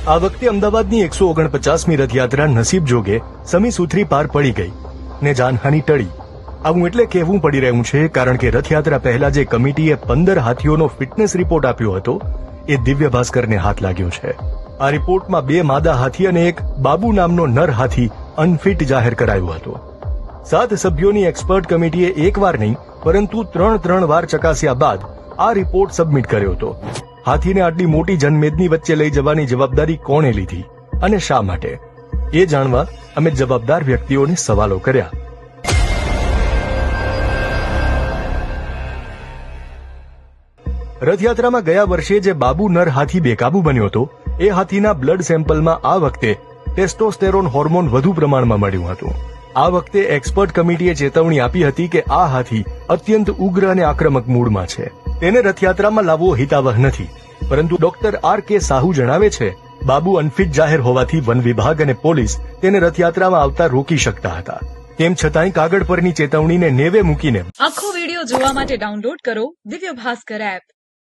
આ વખતે અમદાવાદની 149મી રથયાત્રા નસીબ જોગે સમી સુથરી પાર પડી ગઈ ને જાનહાની ટળી. આવું એટલે કહેવું પડી રહ્યું છે કારણ કે રથયાત્રા પહેલા જે કમિટીએ 15 હાથીઓનો ફિટનેસ રિપોર્ટ આપ્યો હતો એ દિવ્ય ભાસ્કરને હાથ લાગ્યો છે. આ રિપોર્ટમાં 2 માદા હાથી અને એક બાબુ નામનો નર હાથી અનફિટ જાહેર કરાયો હતો. 7 સભ્યોની એક્સપર્ટ કમિટીએ એકવાર નહીં પરંતુ 3 વાર ચકાસ્યા બાદ આ રિપોર્ટ સબમિટ કર્યો હતો. હાથીને આટલી મોટી જનમેદની વચ્ચે લઈ જવાની જવાબદારી કોણે લીધી અને શા માટે, એ જાણવા અમે જવાબદાર વ્યક્તિઓને સવાલો કર્યા. રથયાત્રામાં ગયા વર્ષે જે બાબુ નર હાથી બેકાબુ બન્યો હતો એ હાથીના બ્લડ સેમ્પલમાં આ વખતે ટેસ્ટોસ્ટેરોન હોર્મોન વધુ પ્રમાણમાં મળ્યું હતું. આ વખતે એક્સપર્ટ કમિટીએ ચેતવણી આપી હતી કે આ હાથી અત્યંત ઉગ્ર અને આક્રમક મૂડમાં છે. તેને રથયાત્રામાં લાવવો હિતાવહ નથી. પરંતુ ડોક્ટર R.K. સાહુ જણાવે છે, બાબુ અનફિટ જાહેર હોવાથી વન વિભાગ અને પોલીસ તેને રથયાત્રામાં આવતા રોકી શકતા હતા. તેમ છતાંય કાગળ પરની ચેતવણીને નેવે મૂકીને આખો વિડીયો જોવા માટે ડાઉનલોડ કરો દિવ્ય ભાસ્કર એપ.